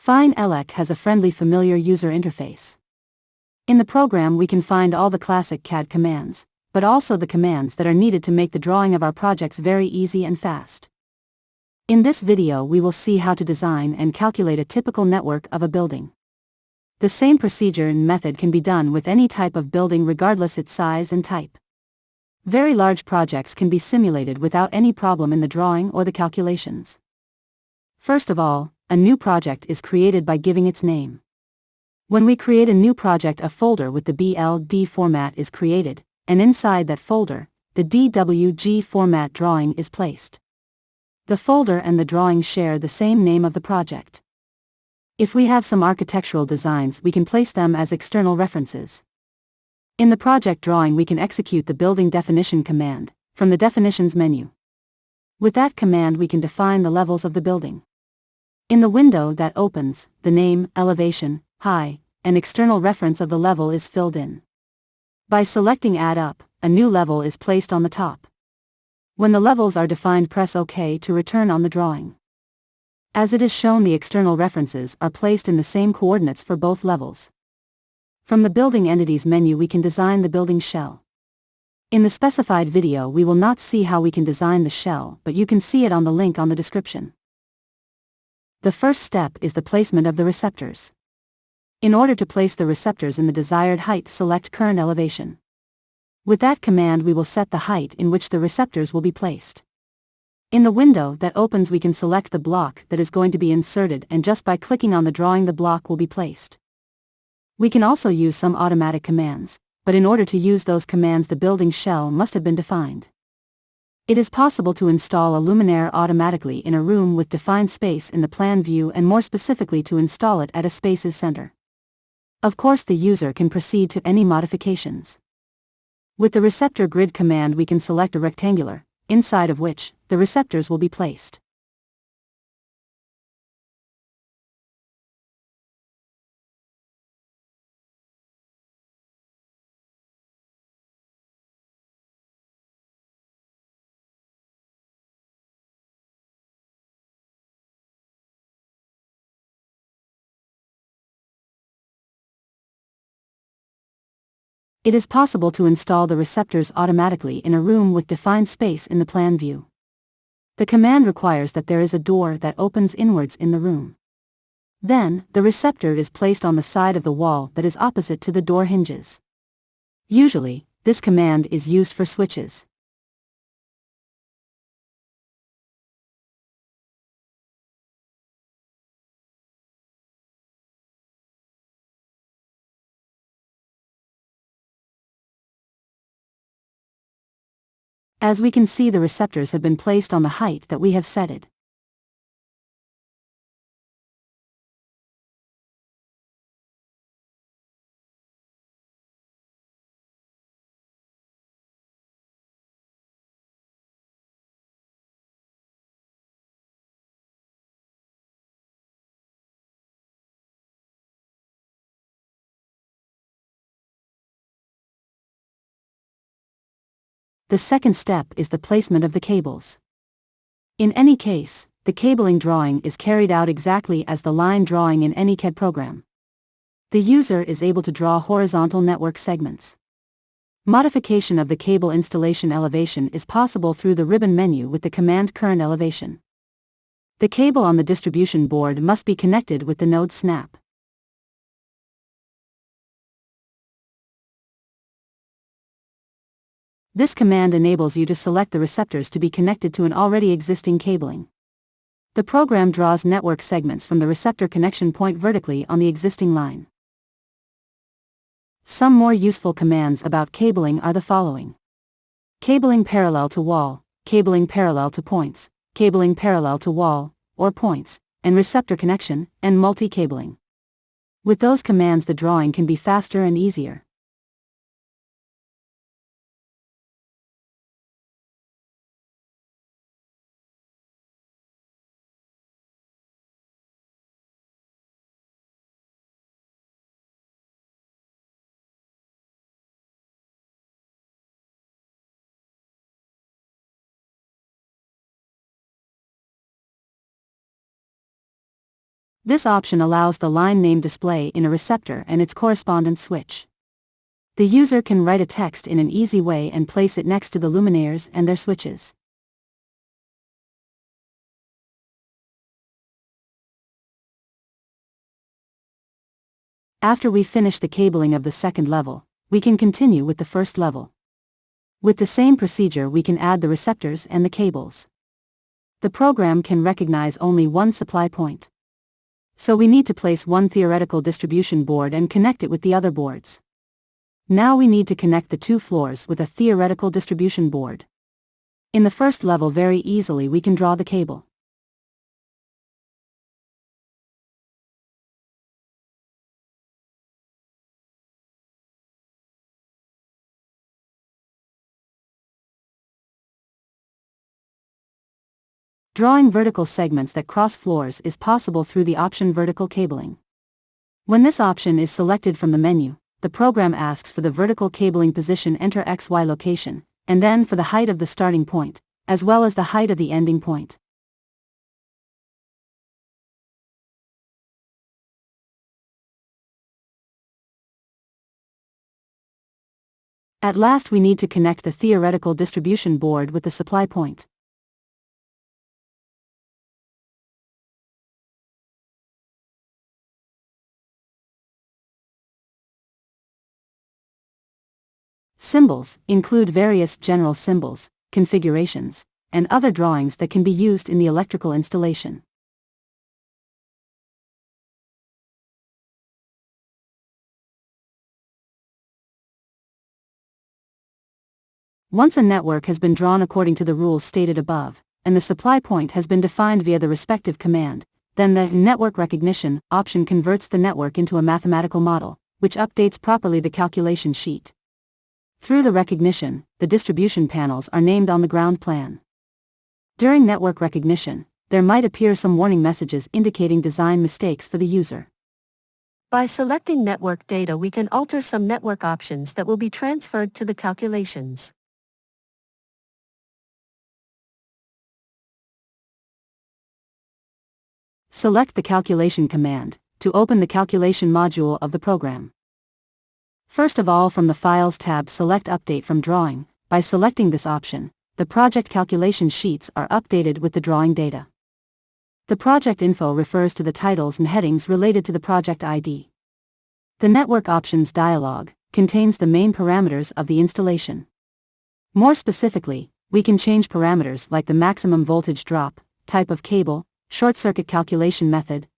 FineELEC has a friendly familiar user interface. In the program we can find all the classic CAD commands, but also the commands that are needed to make the drawing of our projects very easy and fast. In this video we will see how to design and calculate a typical network of a building. The same procedure and method can be done with any type of building regardless its size and type. Very large projects can be simulated without any problem in the drawing or the calculations. First of all, a new project is created by giving its name. When we create a new project, a folder with the BLD format is created, and inside that folder, the DWG format drawing is placed. The folder and the drawing share the same name of the project. If we have some architectural designs, we can place them as external references. In the project drawing we can execute the building definition command from the definitions menu. With that command we can define the levels of the building. In the window that opens, the name, elevation, height, and external reference of the level is filled in. By selecting Add Up, a new level is placed on the top. When the levels are defined, press OK to return on the drawing. As it is shown, the external references are placed in the same coordinates for both levels. From the Building Entities menu we can design the building shell. In the specified video we will not see how we can design the shell, but you can see it on the link on the description. The first step is the placement of the receptors. In order to place the receptors in the desired height, select Current Elevation. With that command we will set the height in which the receptors will be placed. In the window that opens we can select the block that is going to be inserted, and just by clicking on the drawing the block will be placed. We can also use some automatic commands, but in order to use those commands the building shell must have been defined. It is possible to install a luminaire automatically in a room with defined space in the plan view, and more specifically to install it at a space's center. Of course the user can proceed to any modifications. With the receptor grid command we can select a rectangular, inside of which the receptors will be placed. It is possible to install the receptors automatically in a room with defined space in the plan view. The command requires that there is a door that opens inwards in the room. Then, the receptor is placed on the side of the wall that is opposite to the door hinges. Usually, this command is used for switches. As we can see, the receptors have been placed on the height that we have set it. The second step is the placement of the cables. In any case, the cabling drawing is carried out exactly as the line drawing in any CAD program. The user is able to draw horizontal network segments. Modification of the cable installation elevation is possible through the ribbon menu with the command Current Elevation. The cable on the distribution board must be connected with the node snap. This command enables you to select the receptors to be connected to an already existing cabling. The program draws network segments from the receptor connection point vertically on the existing line. Some more useful commands about cabling are the following: cabling parallel to wall, cabling parallel to points, cabling parallel to wall, or points, and receptor connection, and multi-cabling. With those commands the drawing can be faster and easier. This option allows the line name display in a receptor and its correspondent switch. The user can write a text in an easy way and place it next to the luminaires and their switches. After we finish the cabling of the second level, we can continue with the first level. With the same procedure, we can add the receptors and the cables. The program can recognize only one supply point. So we need to place one theoretical distribution board and connect it with the other boards. Now we need to connect the two floors with a theoretical distribution board. In the first level, very easily we can draw the cable. Drawing vertical segments that cross floors is possible through the option vertical cabling. When this option is selected from the menu, the program asks for the vertical cabling position, enter XY location, and then for the height of the starting point, as well as the height of the ending point. At last we need to connect the theoretical distribution board with the supply point. Symbols include various general symbols, configurations, and other drawings that can be used in the electrical installation. Once a network has been drawn according to the rules stated above, and the supply point has been defined via the respective command, then the network recognition option converts the network into a mathematical model, which updates properly the calculation sheet. Through the recognition, the distribution panels are named on the ground plan. During network recognition, there might appear some warning messages indicating design mistakes for the user. By selecting network data, we can alter some network options that will be transferred to the calculations. Select the calculation command to open the calculation module of the program. First of all, from the Files tab, select Update from Drawing. By selecting this option, the project calculation sheets are updated with the drawing data. The project info refers to the titles and headings related to the project ID. The Network Options dialog contains the main parameters of the installation. More specifically, we can change parameters like the maximum voltage drop, type of cable, short circuit calculation method,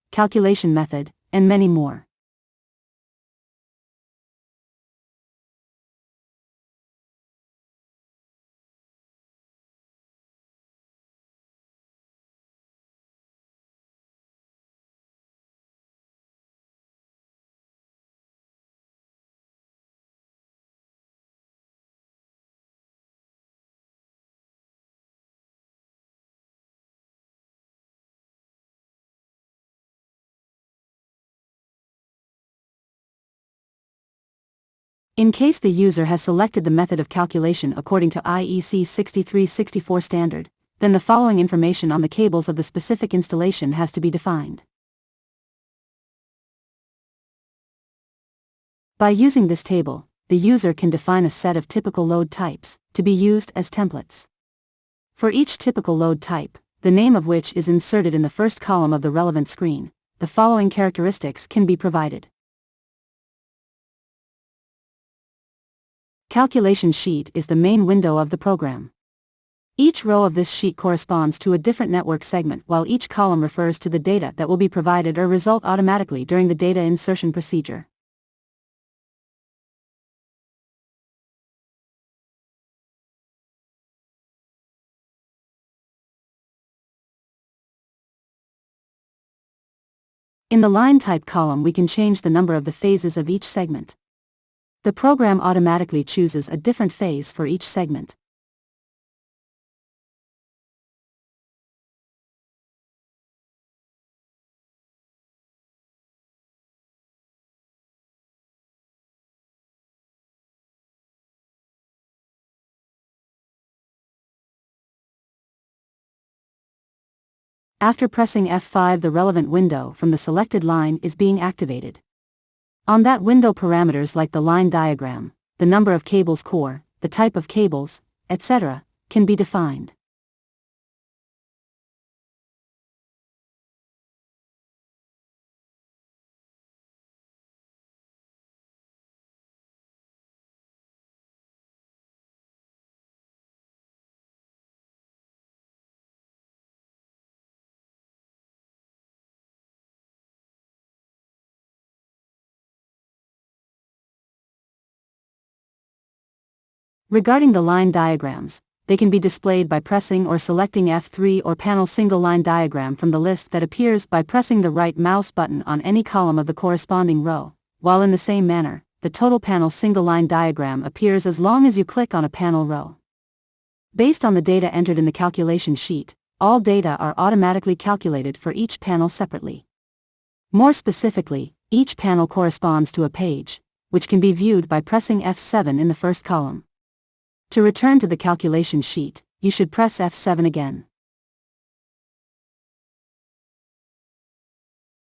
and many more. In case the user has selected the method of calculation according to IEC 6364 standard, then the following information on the cables of the specific installation has to be defined. By using this table, the user can define a set of typical load types to be used as templates. For each typical load type, the name of which is inserted in the first column of the relevant screen, the following characteristics can be provided. Calculation sheet is the main window of the program. Each row of this sheet corresponds to a different network segment, while each column refers to the data that will be provided or result automatically during the data insertion procedure. In the line type column, we can change the number of the phases of each segment. The program automatically chooses a different phase for each segment. After pressing F5, the relevant window from the selected line is being activated. On that window, parameters like the line diagram, the number of cables core, the type of cables, etc., can be defined. Regarding the line diagrams, they can be displayed by pressing or selecting F3 or panel single line diagram from the list that appears by pressing the right mouse button on any column of the corresponding row, while in the same manner, the total panel single line diagram appears as long as you click on a panel row. Based on the data entered in the calculation sheet, all data are automatically calculated for each panel separately. More specifically, each panel corresponds to a page, which can be viewed by pressing F7 in the first column. To return to the calculation sheet, you should press F7 again.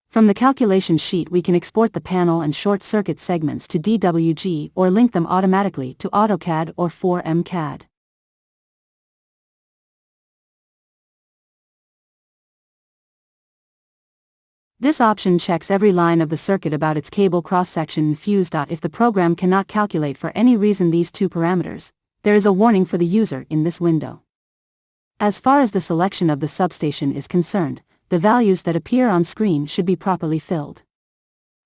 From the calculation sheet, we can export the panel and short circuit segments to DWG or link them automatically to AutoCAD or 4M CAD. This option checks every line of the circuit about its cable cross-section and fuse. If the program cannot calculate for any reason these two parameters, there is a warning for the user in this window. As far as the selection of the substation is concerned, the values that appear on screen should be properly filled.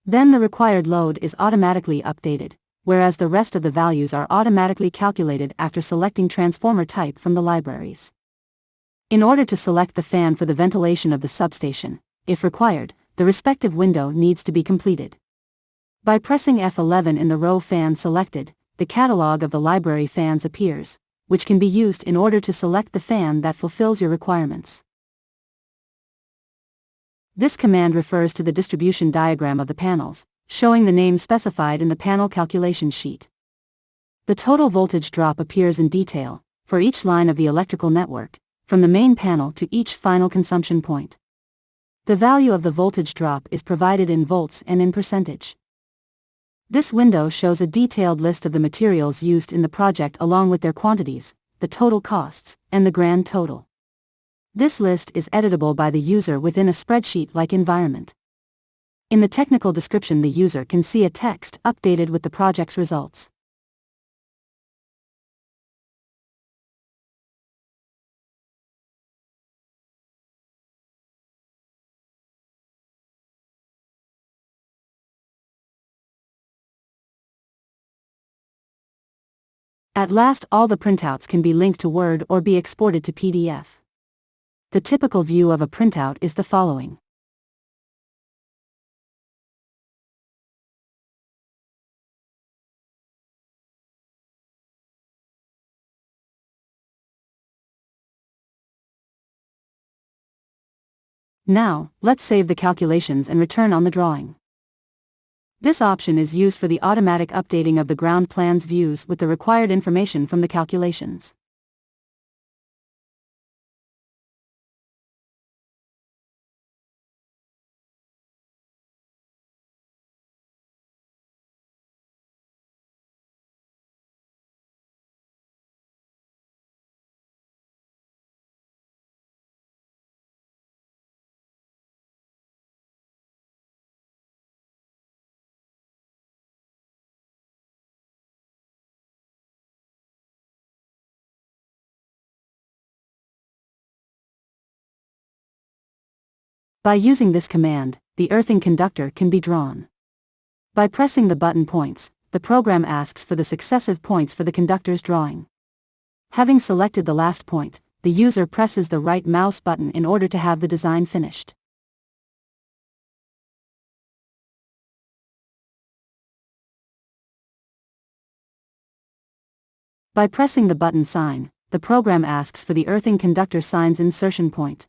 Then the required load is automatically updated, whereas the rest of the values are automatically calculated after selecting transformer type from the libraries. In order to select the fan for the ventilation of the substation, if required, the respective window needs to be completed. By pressing F11 in the row fan selected, the catalog of the library fans appears, which can be used in order to select the fan that fulfills your requirements. This command refers to the distribution diagram of the panels, showing the name specified in the panel calculation sheet. The total voltage drop appears in detail, for each line of the electrical network, from the main panel to each final consumption point. The value of the voltage drop is provided in volts and in percentage. This window shows a detailed list of the materials used in the project along with their quantities, the total costs, and the grand total. This list is editable by the user within a spreadsheet-like environment. In the technical description, the user can see a text updated with the project's results. At last, all the printouts can be linked to Word or be exported to PDF. The typical view of a printout is the following. Now, let's save the calculations and return on the drawing. This option is used for the automatic updating of the ground plan's views with the required information from the calculations. By using this command, the earthing conductor can be drawn. By pressing the button points, the program asks for the successive points for the conductor's drawing. Having selected the last point, the user presses the right mouse button in order to have the design finished. By pressing the button sign, the program asks for the earthing conductor sign's insertion point.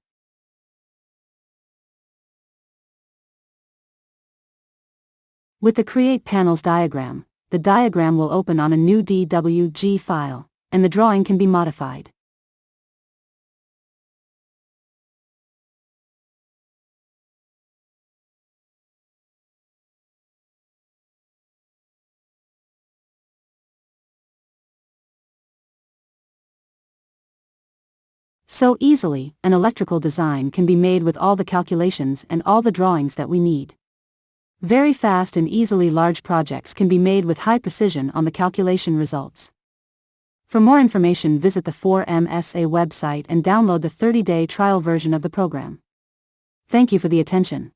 With the Create Panels diagram, the diagram will open on a new DWG file, and the drawing can be modified. So easily, an electrical design can be made with all the calculations and all the drawings that we need. Very fast and easily large projects can be made with high precision on the calculation results. For more information, visit the 4MSA website and download the 30-day trial version of the program. Thank you for the attention.